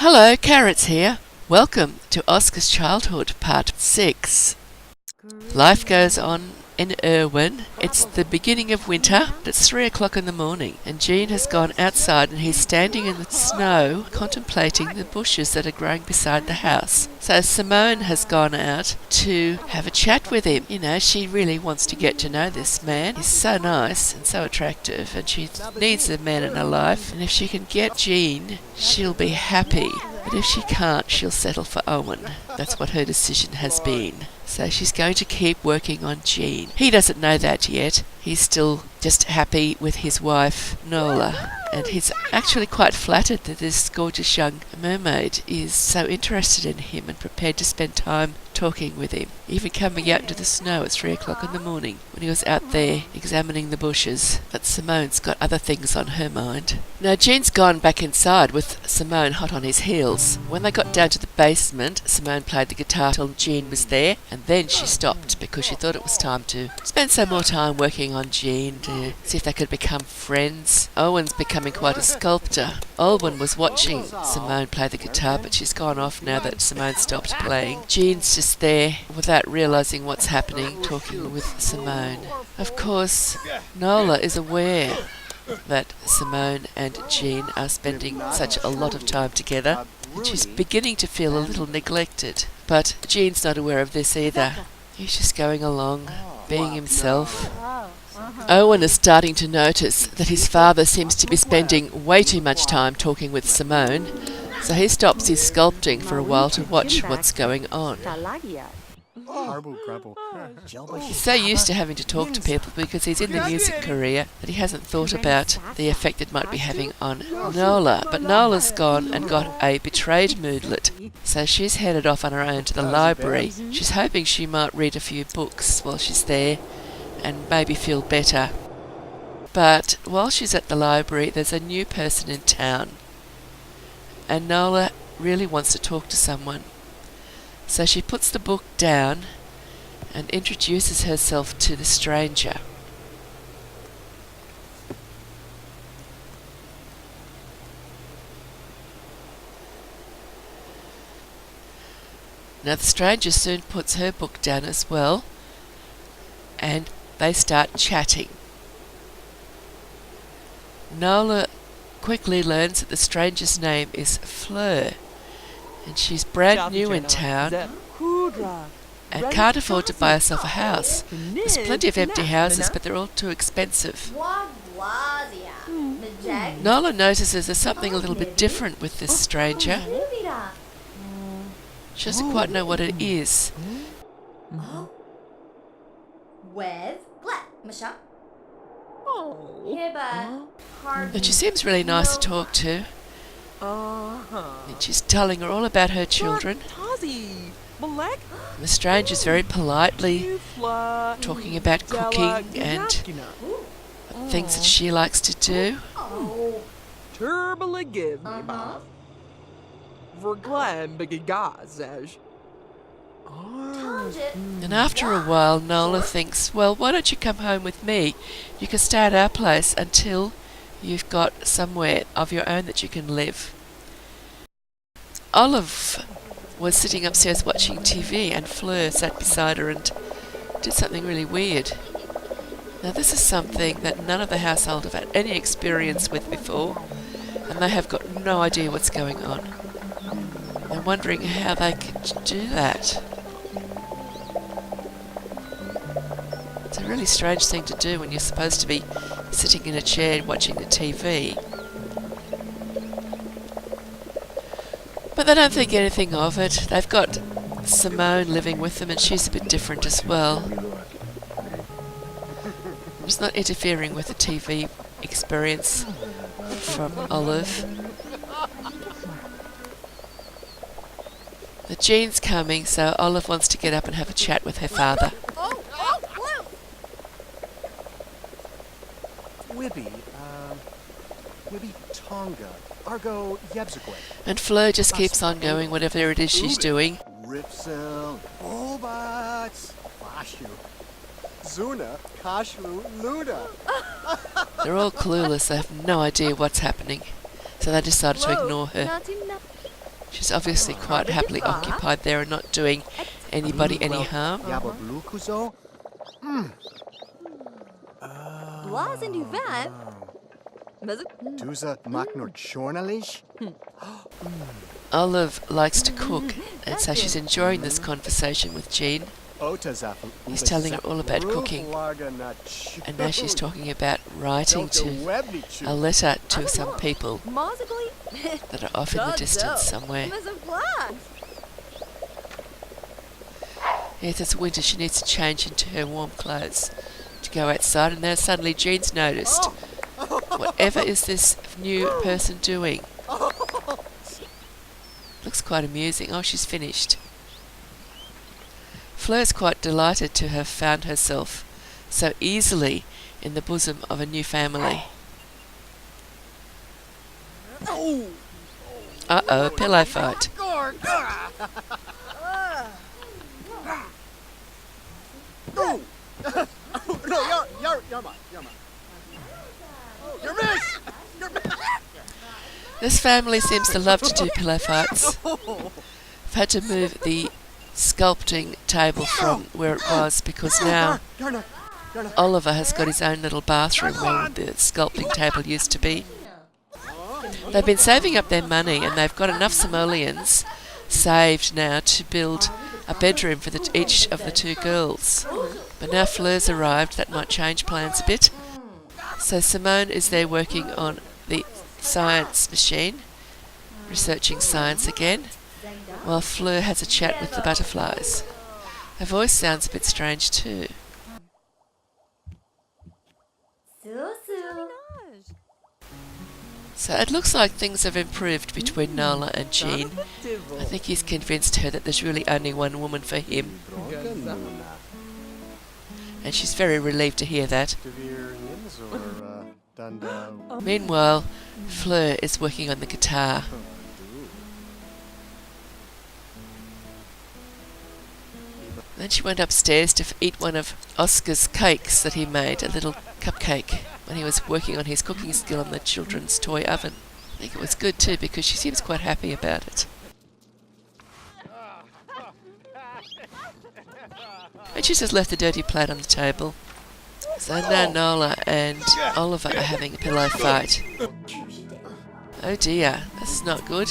Hello, Carrots here. Welcome to Oscar's Childhood, Part 6. Life goes on in Erewhon. It's the beginning of winter. It's 3 o'clock in the morning, and Jean has gone outside and he's standing in the snow contemplating the bushes that are growing beside the house. So Simone has gone out to have a chat with him. You know, she really wants to get to know this man. He's so nice and so attractive, and she needs a man in her life. And if she can get Jean, she'll be happy. But if she can't, she'll settle for Owen. That's what her decision has been. So she's going to keep working on Jean. He doesn't know that yet. He's still just happy with his wife, Nola. And he's actually quite flattered that this gorgeous young mermaid is so interested in him and prepared to spend time talking with him, even coming out into the snow at 3 o'clock in the morning when he was out there examining the bushes. But Simone's got other things on her mind. Now Jean's gone back inside with Simone hot on his heels. When they got down to the basement, Simone played the guitar till Jean was there, and then she stopped because she thought it was time to spend some more time working on Jean to see if they could become friends. Owen's becoming quite a sculptor. Owen was watching Simone play the guitar, but she's gone off now that Simone stopped playing. Jean's just there without realising what's happening, talking with Simone. Of course, Nola is aware that Simone and Jean are spending such a lot of time together, and she's beginning to feel a little neglected. But Jean's not aware of this either. He's just going along, being himself. Owen is starting to notice that his father seems to be spending way too much time talking with Simone, so he stops his sculpting for a while to watch what's going on. He's so used to having to talk to people because he's in the music career that he hasn't thought about the effect it might be having on Nola. But Nola's gone and got a betrayed moodlet, so she's headed off on her own to the library. She's hoping she might read a few books while she's there and maybe feel better. But while she's at the library, there's a new person in town, and Nola really wants to talk to someone. So she puts the book down and introduces herself to the stranger. Now the stranger soon puts her book down as well, and they start chatting. Nola quickly learns that the stranger's name is Fleur, and she's brand new in town and can't afford to buy herself a house. There's plenty of empty houses, but they're all too expensive. Nola notices there's something a little bit different with this stranger. She doesn't quite know what it is. But she seems really nice to talk to. And she's telling her all about her children. The stranger's very politely talking about cooking and things that she likes to do. And after a while, Nola thinks, well, why don't you come home with me? You can stay at our place until you've got somewhere of your own that you can live. Olive was sitting upstairs watching TV, and Fleur sat beside her and did something really weird. Now this is something that none of the household have had any experience with before, and they have got no idea what's going on. They're wondering how they could do that. It's a really strange thing to do when you're supposed to be sitting in a chair watching the TV. But they don't think anything of it. They've got Simone living with them, and she's a bit different as well. It's not interfering with the TV experience from Olive. The Jean's coming, so Olive wants to get up and have a chat with her father. And Fleur just keeps on going, whatever it is she's doing. They're all clueless, they have no idea what's happening, so they decided to ignore her. She's obviously quite happily occupied there and not doing anybody any harm. Olive likes to cook, and so she's enjoying this conversation with Jean. He's telling her all about cooking, and now she's talking about writing a letter to some people that are off in the distance somewhere. Yes, it's winter. She needs to change into her warm clothes to go outside, and now suddenly Jean's noticed. Whatever is this new person doing? Looks quite amusing. Oh, she's finished. Fleur's quite delighted to have found herself so easily in the bosom of a new family. Uh-oh, pillow fight. This family seems to love to do pillow fights. I've had to move the sculpting table from where it was because now Oliver has got his own little bathroom where the sculpting table used to be. They've been saving up their money and they've got enough simoleons saved now to build a bedroom for each of the two girls. But now Fleur's arrived, that might change plans a bit. So Simone is there working on the science machine, researching science again, while Fleur has a chat with the butterflies. Her voice sounds a bit strange too. So it looks like things have improved between Nola and Jean. I think he's convinced her that there's really only one woman for him. And she's very relieved to hear that. Meanwhile, Fleur is working on the guitar. Then she went upstairs to eat one of Oscar's cakes that he made, a little cupcake, when he was working on his cooking skill on the children's toy oven. I think it was good too because she seems quite happy about it. And she's just left the dirty plate on the table. So now Nola and Oliver are having a pillow fight. Oh dear, this is not good.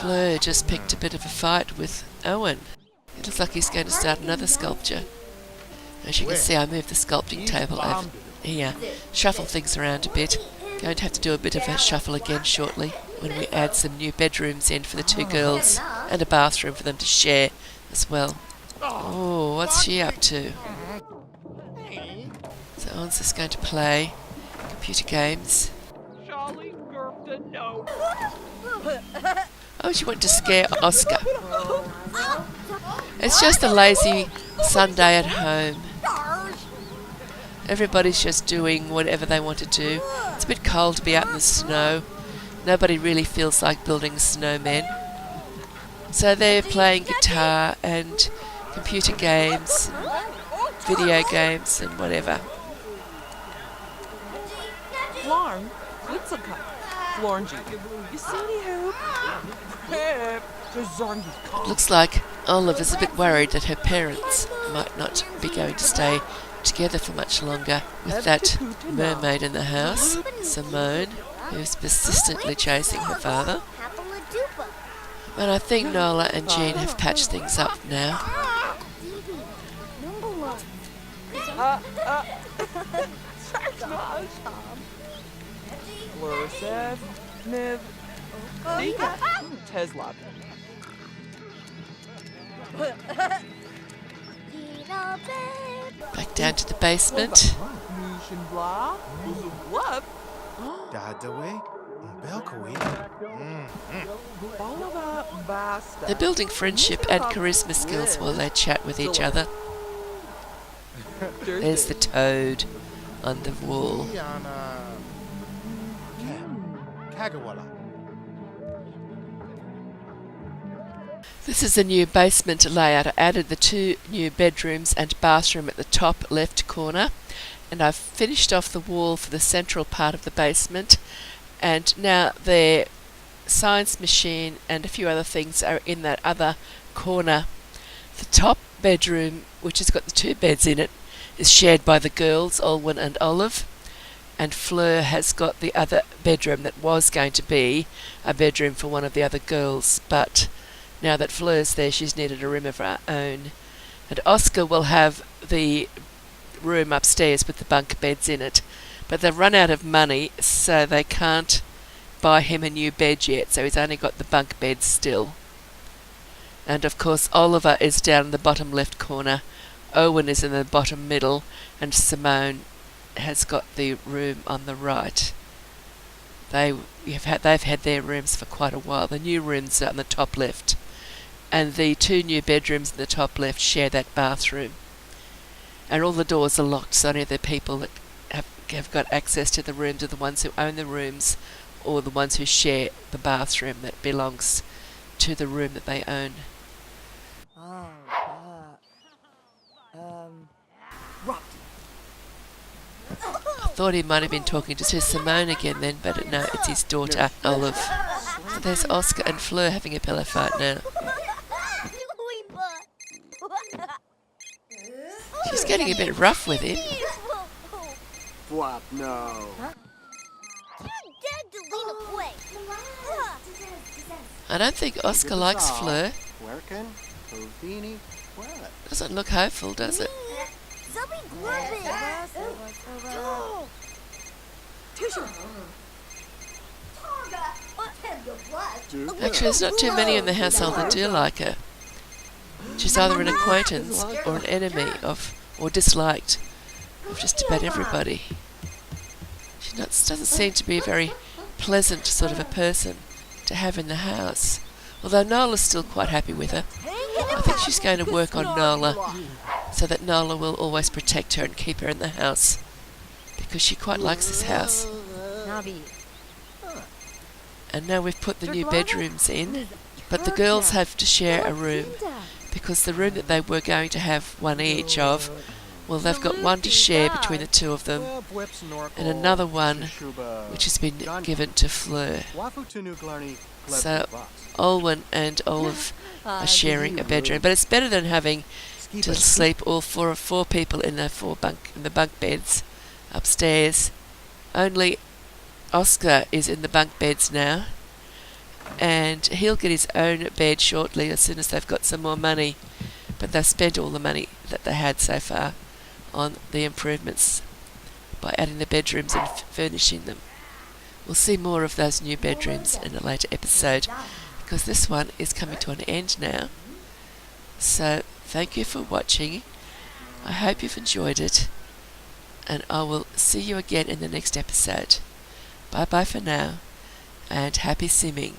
Fleur just picked a bit of a fight with Owen. It looks like he's going to start another sculpture. As you can see, I moved the sculpting table over here, shuffle things around a bit. Going to have to do a bit of a shuffle again shortly when we add some new bedrooms in for the two girls and a bathroom for them to share as well. Oh, what's she up to? So Owen's just going to play computer games. Oh, she went to scare Oscar. It's just a lazy Sunday at home. Everybody's just doing whatever they want to do. It's a bit cold to be out in the snow. Nobody really feels like building snowmen. So they're playing guitar and computer games, video games and whatever. It looks like Oliver's a bit worried that her parents might not be going to stay together for much longer with that mermaid in the house, Simone, who's persistently chasing her father. But I think Nola and Jean have patched things up now. Back down to the basement. They're building friendship and charisma skills while they chat with each other. There's the toad on the wall. This is a new basement layout. I added the two new bedrooms and bathroom at the top left corner, and I've finished off the wall for the central part of the basement, and now they're science machine and a few other things are in that other corner. The top bedroom, which has got the 2 beds in it, is shared by the girls, Olwen and Olive, and Fleur has got the other bedroom that was going to be a bedroom for one of the other girls, but now that Fleur's there, she's needed a room of her own. And Oscar will have the room upstairs with the bunk beds in it, but they've run out of money, so they can't buy him a new bed yet, so he's only got the bunk beds still. And of course Oliver is down in the bottom left corner, Owen is in the bottom middle, and Simone has got the room on the right. They've had their rooms for quite a while. The new rooms are on the top left, and the 2 new bedrooms in the top left share that bathroom. And all the doors are locked, so only the people that have got access to the rooms are the ones who own the rooms, or the ones who share the bathroom that belongs to the room that they own. I thought he might have been talking to Simone again then, but no, it's his daughter, Olive. So there's Oscar and Fleur having a pillow fight now. She's getting a bit rough with him. No. I don't think Oscar likes Fleur. Doesn't look hopeful, does it? Actually, there's not too many in the household that do like her. She's either an acquaintance or an enemy of, or disliked of just about everybody. She doesn't seem to be a very pleasant sort of a person to have in the house. Although Nola's still quite happy with her. I think she's going to work on Nola so that Nola will always protect her and keep her in the house, because she quite likes this house. And now we've put the new bedrooms in, but the girls have to share a room, because the room that they were going to have one each of, well, they've got one to share between the 2 of them, and another one which has been given to Fleur. So Olwen and Olive are sharing a bedroom, but it's better than having to sleep all 4 people in the bunk beds upstairs. Only Oscar is in the bunk beds now, and he'll get his own bed shortly as soon as they've got some more money. But they've spent all the money that they had so far on the improvements by adding the bedrooms and furnishing them. We'll see more of those new bedrooms in a later episode, because this one is coming to an end now. So thank you for watching. I hope you've enjoyed it, and I will see you again in the next episode. Bye bye for now, and happy simming.